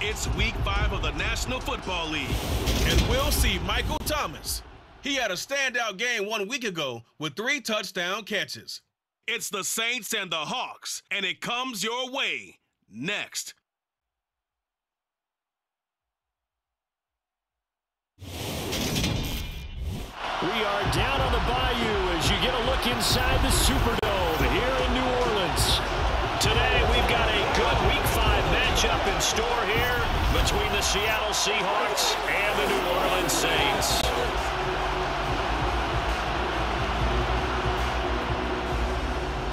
It's Week 5 of the National Football League, and we'll see Michael Thomas. He had a standout game 1 week ago with 3 touchdown catches. It's the Saints and the Hawks, and it comes your way next. We are down on the bayou as you get a look inside the Superdome here in New Orleans. Today we've got a good Week 5 matchup in store here between the Seattle Seahawks and the New Orleans Saints.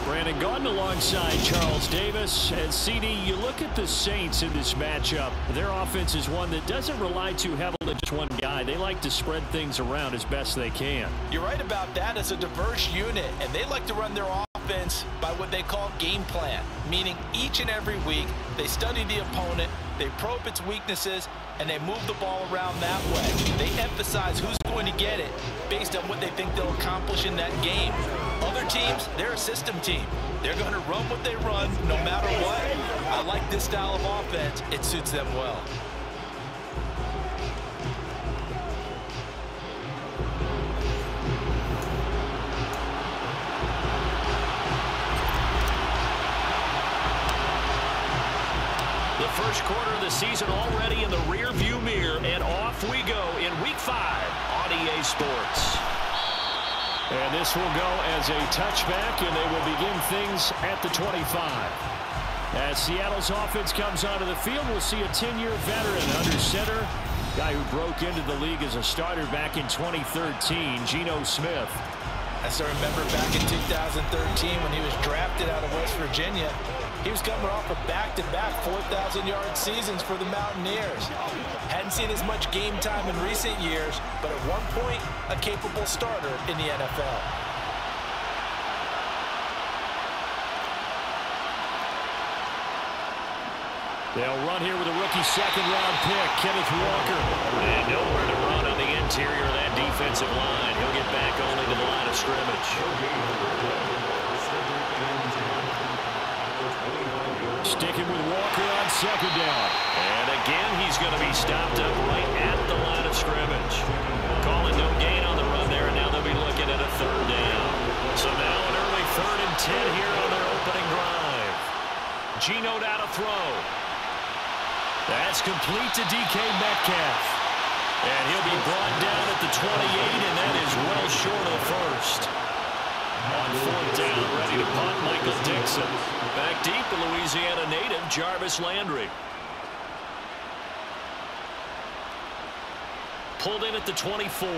Brandon Gaudin alongside Charles Davis. And CD, you look at the Saints in this matchup. Their offense is one that doesn't rely too heavily on just one guy. They like to spread things around as best they can. You're right about that. It's a diverse unit, and they like to run their offense by what they call game plan, meaning each and every week they study the opponent, they probe its weaknesses, and they move the ball around that way. They emphasize who's going to get it based on what they think they'll accomplish in that game. Other teams, they're a system team. They're going to run what they run no matter what. I like this style of offense. It suits them well. The first quarter of the season already in the rear-view mirror, and off we go in Week 5 on EA Sports. And this will go as a touchback, and they will begin things at the 25. As Seattle's offense comes onto the field, we'll see a 10-year veteran under center, guy who broke into the league as a starter back in 2013, Geno Smith. I still remember back in 2013 when he was drafted out of West Virginia. He was coming off a back-to-back 4,000-yard seasons for the Mountaineers. Hadn't seen as much game time in recent years, but at one point, a capable starter in the NFL. They'll run here with a rookie second-round pick, Kenneth Walker. And nowhere to run on the interior of that defensive line. He'll get back only to the line of scrimmage. Sticking with Walker on second down. And again, he's going to be stopped up right at the line of scrimmage. Calling no gain on the run there, and now they'll be looking at a third down. So now an early 3rd and 10 here on their opening drive. Geno out of throw. That's complete to DK Metcalf. And he'll be brought down at the 28, and that is well short of the first. On 4th down, ready to punt, Michael Dixon. Back deep, the Louisiana native, Jarvis Landry. Pulled in at the 24.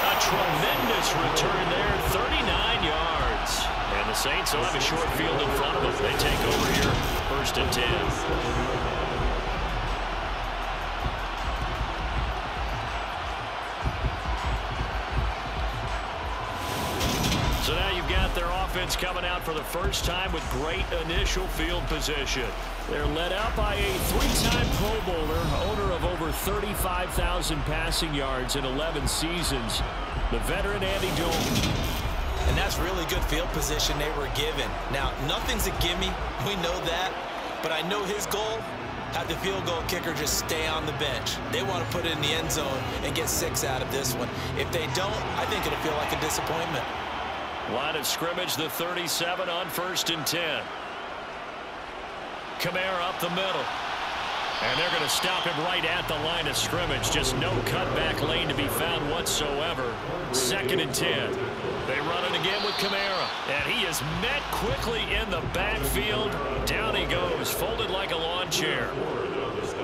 A tremendous return there, 39 yards. And the Saints will have a short field in front of them. They take over here, 1st and 10. So now you've got their offense coming out for the first time with great initial field position. They're led out by a 3-time Pro Bowler, owner of over 35,000 passing yards in 11 seasons, the veteran Andy Dalton. And that's really good field position they were given. Now, nothing's a gimme. We know that. But I know his goal, have the field goal kicker just stay on the bench. They want to put it in the end zone and get 6 out of this one. If they don't, I think it'll feel like a disappointment. Line of scrimmage, the 37 on 1st and 10. Kamara up the middle. And they're going to stop him right at the line of scrimmage. Just no cutback lane to be found whatsoever. 2nd and 10. They run it again with Kamara. And he is met quickly in the backfield. Down he goes, folded like a lawn chair.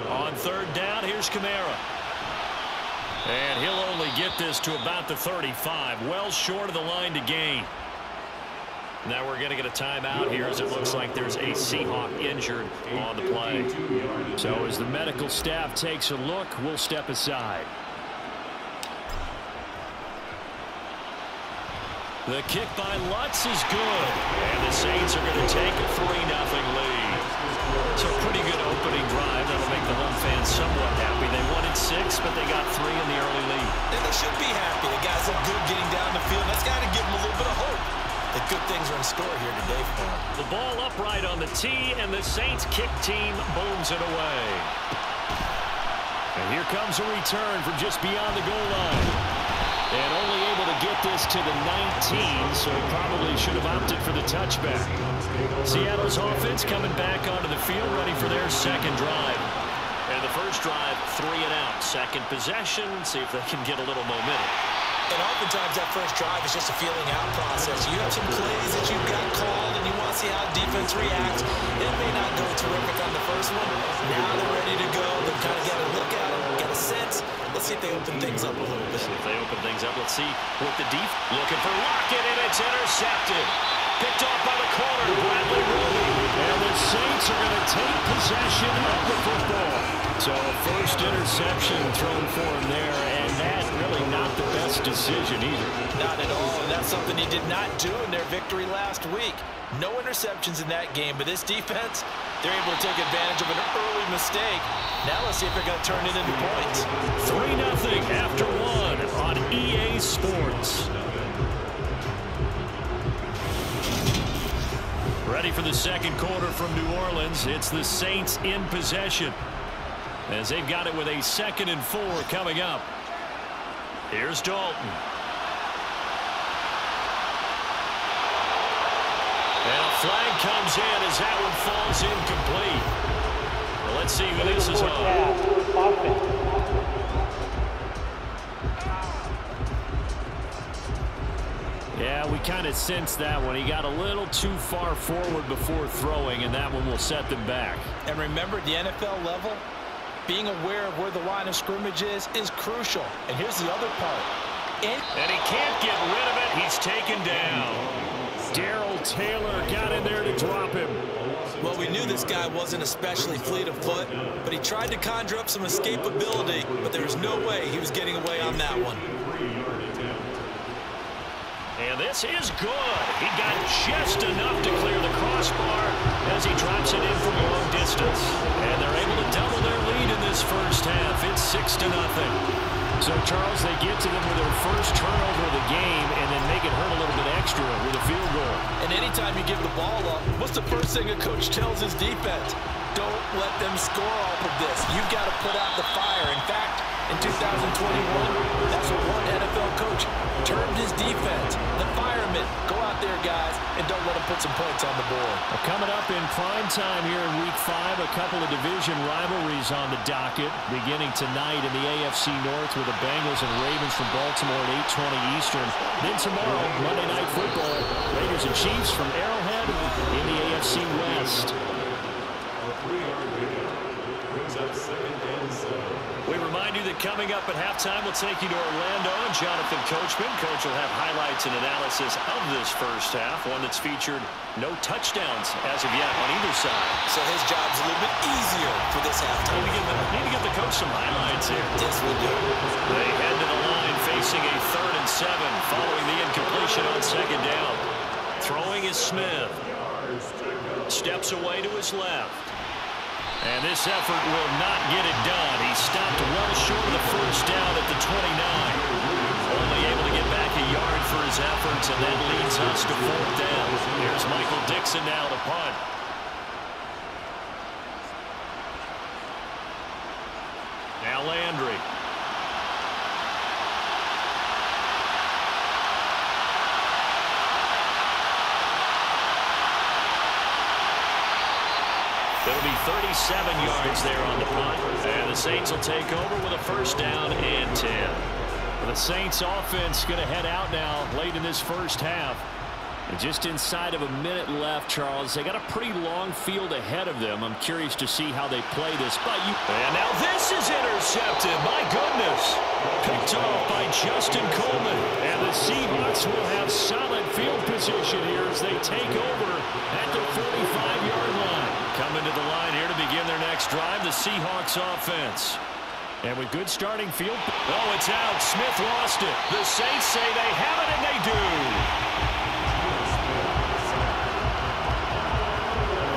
On 3rd down, here's Kamara. And he'll only get this to about the 35, well short of the line to gain. Now we're going to get a timeout here as it looks like there's a Seahawk injured on the play. So as the medical staff takes a look, we'll step aside. The kick by Lutz is good. And the Saints are going to take a 3-0 lead. So pretty good opening drive. That'll make the home fans somewhat happy. They wanted 6, but they got 3 in the early lead. And they should be happy. The guys look good getting down the field. That's got to give them a little answering score here today for him. The ball upright on the tee, and the Saints kick team booms it away. And here comes a return from just beyond the goal line. And only able to get this to the 19, so he probably should have opted for the touchback. Seattle's offense coming back onto the field, ready for their second drive. And the first drive, 3 and out. Second possession, see if they can get a little momentum. And oftentimes that first drive is just a feeling out process. You have some plays that you've got called and you want to see how defense reacts. It may not go terrific on the first one. Now they're ready to go. They've kind of got a look at them, got a sense. Let's see if they open things up a little bit. See if they open things up. Let's see with the deep. Looking for Lockett, and it's intercepted. Picked off by the corner, Bradley Roby. And the Saints are going to take possession of the football. So a first interception thrown for him there, and that really not the best decision either. Not at all, and that's something he did not do in their victory last week. No interceptions in that game, but this defense, they're able to take advantage of an early mistake. Now let's see if they're going to turn it into points. 3-0 after 1 on EA Sports. Ready for the second quarter from New Orleans. It's the Saints in possession, as they've got it with a 2nd and 4 coming up. Here's Dalton. And a flag comes in as that one falls incomplete. Well, let's see who this is on. Yeah, we kind of sensed that one. He got a little too far forward before throwing, and that one will set them back. And remember, the NFL level, being aware of where the line of scrimmage is crucial. And here's the other part. And he can't get rid of it. He's taken down. Darrell Taylor got in there to drop him. Well, we knew this guy wasn't especially fleet of foot, but he tried to conjure up some escapability, but there was no way he was getting away on that one. And this is good. He got just enough to clear the crossbar as he drops it in from long distance. And they're able to double their lead in this first half. It's 6-0. So, Charles, they get to them with their first turnover of the game and then make it hurt a little bit extra with a field goal. And anytime you give the ball up, what's the first thing a coach tells his defense? Don't let them score off of this. You've got to put out the fire. In fact, in 2021, that's what one NFL coach termed his defense. The firemen. Go out there, guys, and don't let them put some points on the board. Well, coming up in prime time here in Week 5, a couple of division rivalries on the docket, beginning tonight in the AFC North with the Bengals and Ravens from Baltimore at 8:20 Eastern. Then tomorrow, Monday Night Football, Raiders and Chiefs from Arrowhead in the AFC West. We remind you that coming up at halftime, we'll take you to Orlando and Jonathan Coachman. Coach will have highlights and analysis of this first half, one that's featured no touchdowns as of yet on either side. So his job's a little bit easier for this halftime. Need to get the coach some highlights here. Yes, we do. They head to the line facing a 3rd and 7 following the incompletion on 2nd down. Throwing is Smith. Steps away to his left. And this effort will not get it done. He stopped well short of the first down at the 29. Only able to get back a yard for his efforts, and that leads us to 4th down. Here's Michael Dixon now to punt. Now Landry. It'll be 37 yards there on the punt. And the Saints will take over with a 1st down and 10. Well, the Saints offense going to head out now late in this first half. And just inside of a minute left, Charles. They got a pretty long field ahead of them. I'm curious to see how they play this. And now this is intercepted. My goodness. Picked off by Justin Coleman. And the Seahawks will have solid field position here as they take over at the 45-yard line. Coming to the line here to begin their next drive, the Seahawks offense. And with good starting field. Oh, it's out. Smith lost it. The Saints say they have it, and they do.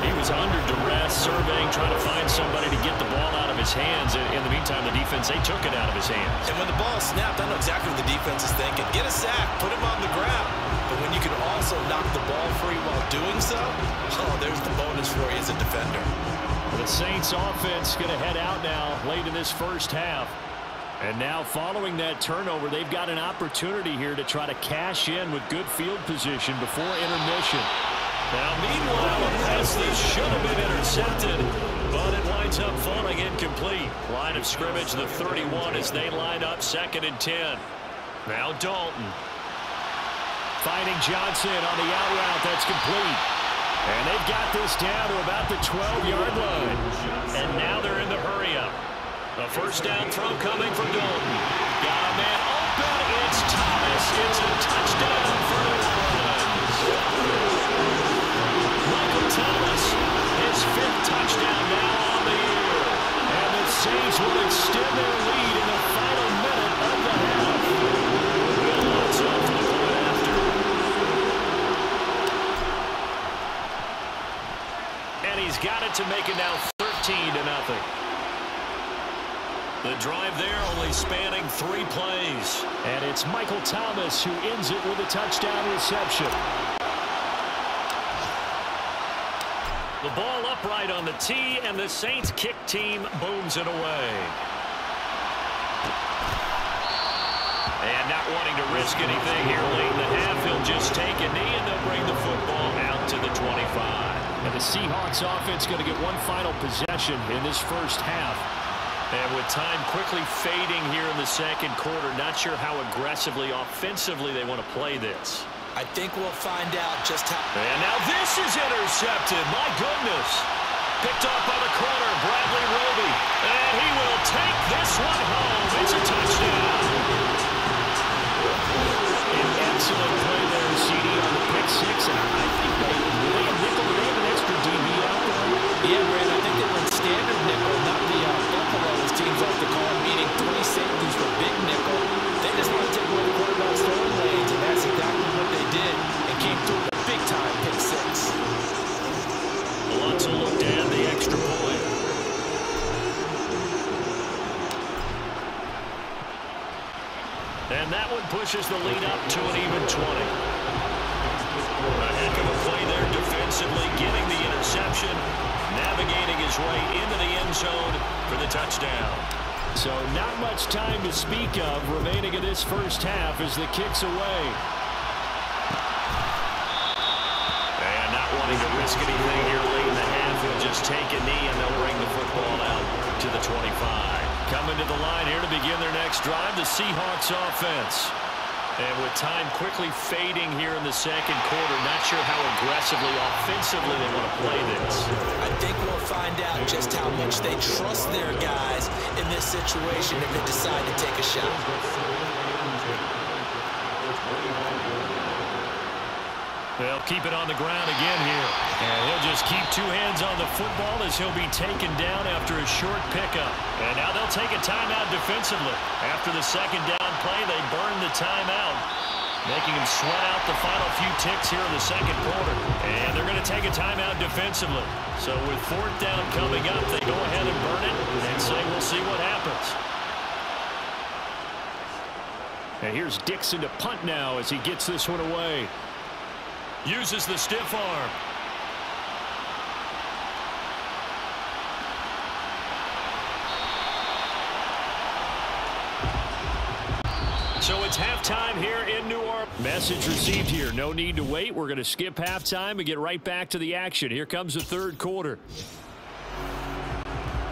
He was under duress, surveying, trying to find somebody to get the ball out of his his hands. In the meantime, the defense, they took it out of his hands. And when the ball snapped, I know exactly what the defense is thinking. Get a sack, put him on the ground. But when you can also knock the ball free while doing so, oh, there's the bonus for you as a defender. The Saints offense going to head out now late in this first half. And now following that turnover, they've got an opportunity here to try to cash in with good field position before intermission. Now, meanwhile, a pass that should have been intercepted, but it winds up falling incomplete. Line of scrimmage, the 31, as they line up 2nd and 10. Now Dalton. Finding Johnson on the out route. That's complete. And they've got this down to about the 12-yard line. And now they're in the hurry-up. A first down throw coming from Dalton. Got a man open. It's Thomas. It's a touchdown for New Orleans. Michael Thomas, his 5th touchdown now on the year. And the Saints will extend their lead in the final minute of the half. Will Lutz off the point after. And he's got it to make it now 13-0. The drive there only spanning 3 plays. And it's Michael Thomas who ends it with a touchdown reception. The ball upright on the tee, and the Saints kick team booms it away. And not wanting to risk anything here late in the half, he'll just take a knee, and they'll bring the football out to the 25. And the Seahawks offense going to get one final possession in this first half. And with time quickly fading here in the second quarter, not sure how aggressively, offensively they want to play this. I think we'll find out just how. And now this is intercepted. My goodness. Picked off by the corner, Bradley Roby. And he will take this one home. It's a touchdown. An excellent play there, CD, on the pick 6. And I think they have nickel. They have an extra DB out there. Yeah, Brad, I think they went standard nickel, not the Buffalo as teams like to call, meaning 3 safeties for big nickel. They just want to take away the quarterback's throwing lanes, and that's exactly what they did and came through a big-time pick 6. Lutz will look down the extra point. And that one pushes the lead up to an even 20. A heck of a play there defensively, getting the interception, navigating his way into the end zone for the touchdown. So not much time to speak of remaining in this first half as the kick's away. And not wanting to risk anything here late in the half, he'll just take a knee and they'll bring the football out to the 25. Coming to the line here to begin their next drive, the Seahawks offense. And with time quickly fading here in the second quarter, not sure how aggressively, offensively they want to play this. I think we'll find out just how much they trust their guys in this situation if they decide to take a shot. They'll keep it on the ground again here. And he'll just keep 2 hands on the football as he'll be taken down after a short pickup. And now they'll take a timeout defensively. After the second down play, they burn the timeout, making him sweat out the final few ticks here in the second quarter. And they're going to take a timeout defensively. So with 4th down coming up, they go ahead and burn it and say we'll see what happens. And here's Dixon to punt now as he gets this one away. Uses the stiff arm. So it's halftime here in New Orleans. Message received here. No need to wait. We're going to skip halftime and get right back to the action. Here comes the third quarter.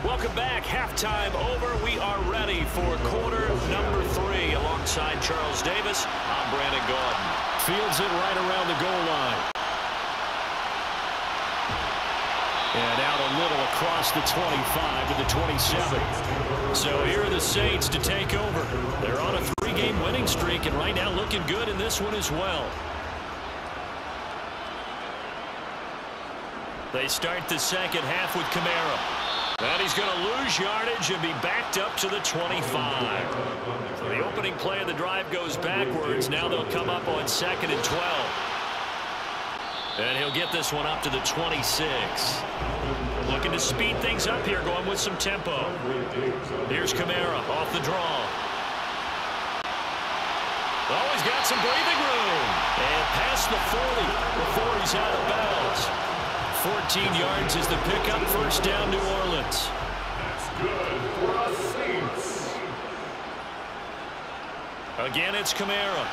Welcome back. Halftime over. We are ready for quarter number 3 alongside Charles Davis. I'm Brandon Gaudin. Fields it right around the goal line. And out a little across the 25 to the 27. So here are the Saints to take over. They're on a 3-game winning streak and right now looking good in this one as well. They start the second half with Kamara. And he's going to lose yardage and be backed up to the 25. So the opening play of the drive goes backwards. Now they'll come up on 2nd and 12. And he'll get this one up to the 26. looking to speed things up here, going with some tempo. Here's Kamara off the draw. Oh, he's got some breathing room. And past the 40 before he's out of bounds. 14 yards is the pickup. First down, New Orleans. That's good for the Saints. Again, it's Kamara.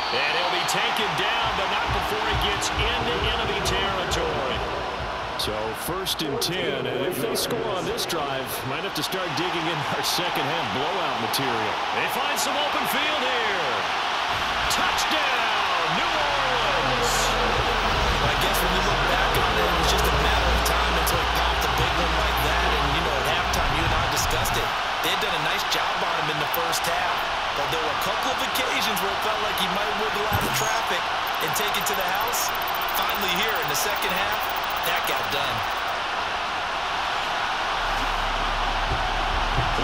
And he'll be taken down, but not before he gets into enemy territory. So 1st and 10, and if they score on this drive, might have to start digging in our second-half blowout material. They find some open field here. Touchdown, New Orleans. I guess when you look back on it, it was just a matter of time until he popped a big one like that. And, you know, at halftime, you and I discussed it. They had done a nice job on him in the first half. But there were a couple of occasions where it felt like he might wiggle out of traffic and take it to the house. Finally here in the second half, that got done.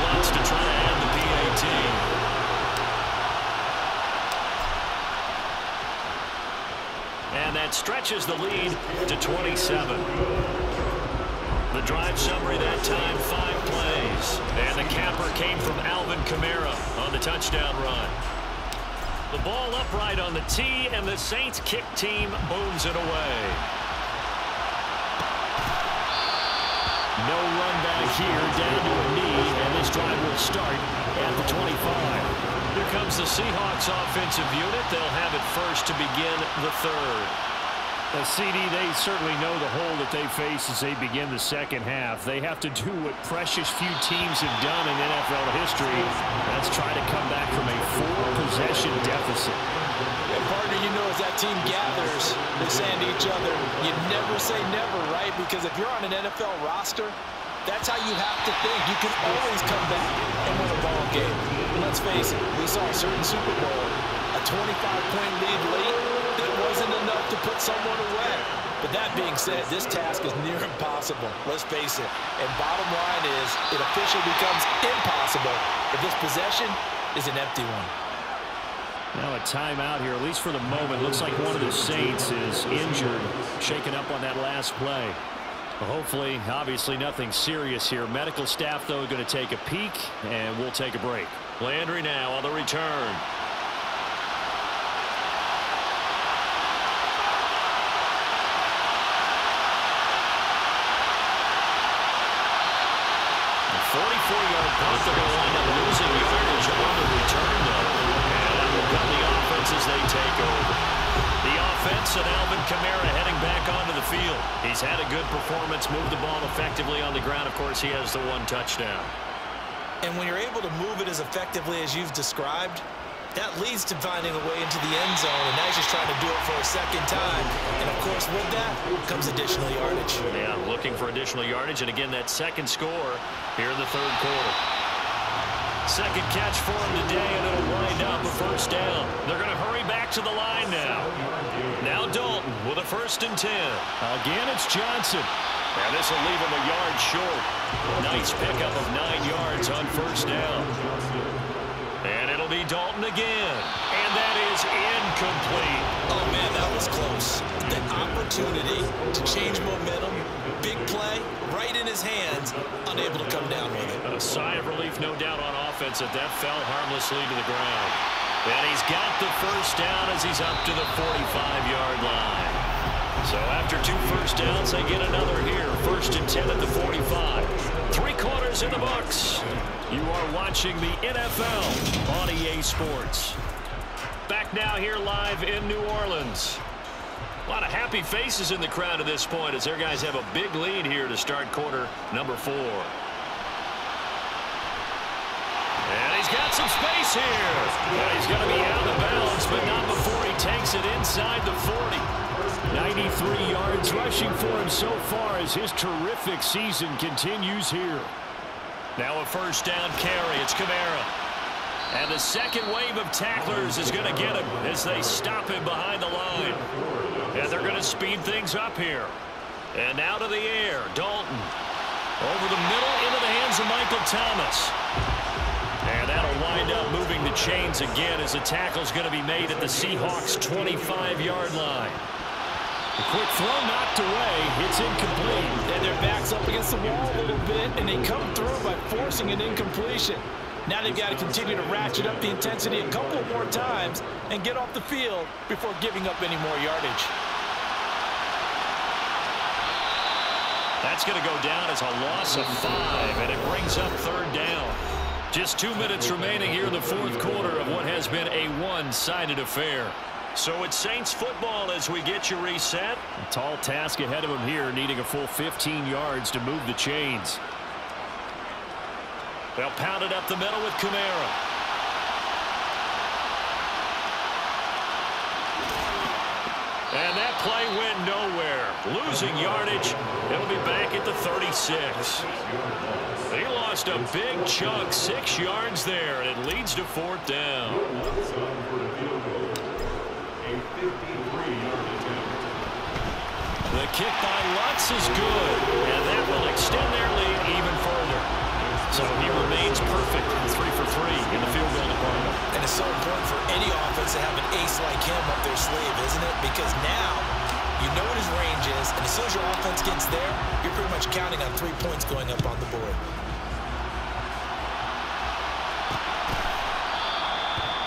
Wants to try to add the PAT. And that stretches the lead to 27. The drive summary that time, 5 plays. And the capper came from Alvin Kamara on the touchdown run. The ball upright on the tee, and the Saints kick team booms it away. No run back here, down to a knee, and this drive will start at the 25. Here comes the Seahawks offensive unit. They'll have it first to begin the third. CD, they certainly know the hole that they face as they begin the second half. They have to do what precious few teams have done in NFL history. That's try to come back from a 4-possession deficit. And partner, you know, as that team gathers, they're saying to each other, you never say never, right? Because if you're on an NFL roster, that's how you have to think. You can always come back and win a ball game. Let's face it, we saw a certain Super Bowl, a 25-point lead late. That wasn't enough to put someone away. But that being said, this task is near impossible. Let's face it. And bottom line is, it officially becomes impossible if this possession is an empty one. Now a timeout here, at least for the moment. Looks like one of the Saints is injured, shaken up on that last play. Well, hopefully, obviously nothing serious here. Medical staff, though, going to take a peek, and we'll take a break. Landry now on the return. 44-yard punt. They're going to wind up losing yardage on the return, though. And that will come the offense as they take over. The offense and Alvin Kamara heading back onto the field. He's had a good performance, moved the ball effectively on the ground. Of course, he has the 1 touchdown. And when you're able to move it as effectively as you've described, that leads to finding a way into the end zone, and now he's just trying to do it for a second time. And, of course, with that comes additional yardage. Yeah, looking for additional yardage, and again, that second score here in the third quarter. Second catch for him today, and it'll wind up a first down. They're going to hurry back to the line now. Now Dalton with a 1st and 10. Again, it's Johnson. And this will leave him a yard short. Nice pickup of 9 yards on first down. And it'll be Dalton again. And that is incomplete. Oh, man, that was close. The opportunity to change momentum, big play, right in his hands, unable to come down with it. A sigh of relief, no doubt, on offense that fell harmlessly to the ground. And he's got the first down as he's up to the 45-yard line. So after 2 first downs, they get another here. 1st and 10 at the 45. 3 quarters in the books. You are watching the NFL on EA Sports. Back now here live in New Orleans. A lot of happy faces in the crowd at this point as their guys have a big lead here to start quarter number 4. And he's got some space here. And he's going to be out of bounds, but not before he takes it inside the 40. 93 yards rushing for him so far as his terrific season continues here. Now a first down carry. It's Kamara. And the second wave of tacklers is going to get him as they stop him behind the line. And they're going to speed things up here. And out of the air, Dalton. Over the middle into the hands of Michael Thomas. And that'll wind up moving the chains again as the tackle's going to be made at the Seahawks' 25-yard line. A quick throw knocked away. It's incomplete. And their back's up against the wall a little bit, and they come through by forcing an incompletion. Now they've got to continue to ratchet up the intensity a couple more times and get off the field before giving up any more yardage. That's going to go down as a loss of 5, and it brings up third down. Just 2 minutes remaining here in the fourth quarter of what has been a one-sided affair. So it's Saints football as we get you reset. A tall task ahead of him here, needing a full 15 yards to move the chains. They'll pound it up the middle with Kamara. And that play went nowhere. Losing yardage. It'll be back at the 36. He lost a big chunk, 6 yards there, and it leads to fourth down. The kick by Lutz is good, and that will extend their lead even further. So he remains perfect, 3 for 3 in the field goal department. And it's so important for any offense to have an ace like him up their sleeve, isn't it? Because now you know what his range is, and as soon as your offense gets there, you're pretty much counting on 3 points going up on the board.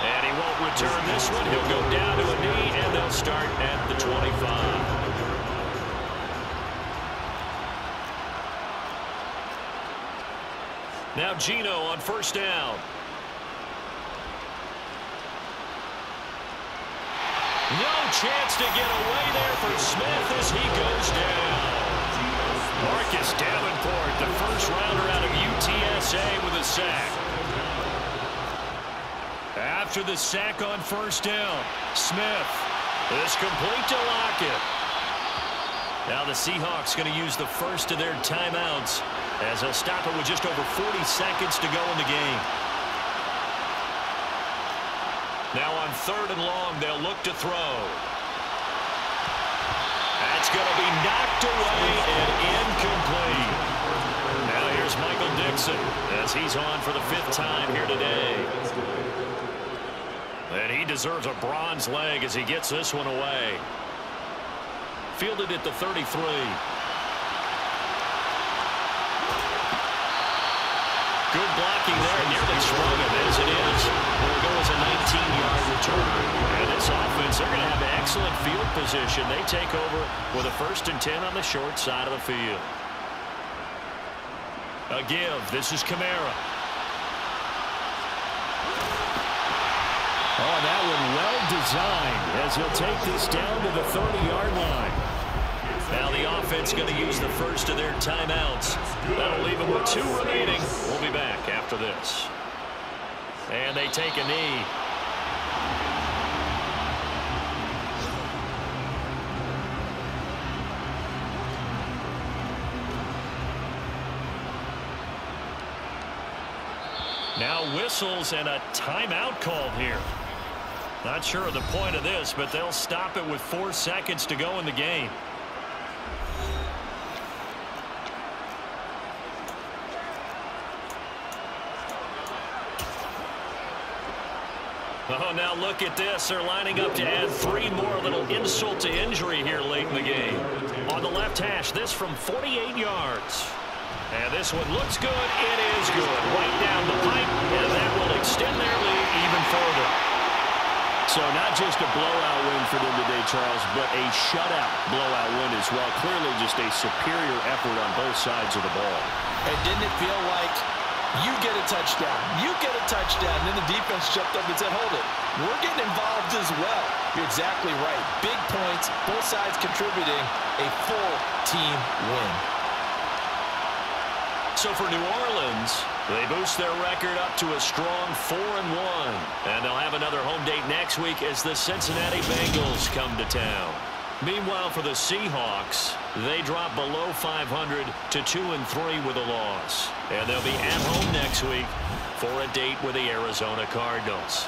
And he won't return this one. He'll go down to a knee, and they'll start at the 25. Now Gino on first down. No chance to get away there for Smith as he goes down. Marcus Davenport, the first rounder out of UTSA with a sack. After the sack on first down, Smith is complete to Lockett. Now the Seahawks going to use the first of their timeouts as they'll stop it with just over 40 seconds to go in the game. Now on third and long, they'll look to throw. That's going to be knocked away and incomplete. Now here's Michael Dixon as he's on for the 5th time here today. And he deserves a bronze leg as he gets this one away. Fielded at the 33. Good blocking there, nearly sprung him as it is. Will go as a 19-yard return. And this offense, they're going to have excellent field position. They take over with a 1st and 10 on the short side of the field. A give. This is Kamara. Oh, that one well designed as he'll take this down to the 30-yard line. Now the offense going to use the first of their timeouts. That'll leave them with 2 remaining. We'll be back after this. And they take a knee. Now whistles and a timeout called here. Not sure of the point of this, but they'll stop it with 4 seconds to go in the game. Oh, now look at this. They're lining up to add 3 more. A little insult to injury here late in the game. On the left hash, this from 48 yards. And this one looks good. It is good. Right down the pipe, and that will extend their lead even further. So not just a blowout win for them today, Charles, but a shutout blowout win as well. Clearly just a superior effort on both sides of the ball. And didn't it feel like you get a touchdown, you get a touchdown, and then the defense jumped up and said, hold it, we're getting involved as well. You're exactly right. Big points, both sides contributing, a full team win. So for New Orleans, they boost their record up to a strong 4-1. And they'll have another home date next week as the Cincinnati Bengals come to town. Meanwhile, for the Seahawks, they drop below 500 to 2-3 with a loss. And they'll be at home next week for a date with the Arizona Cardinals.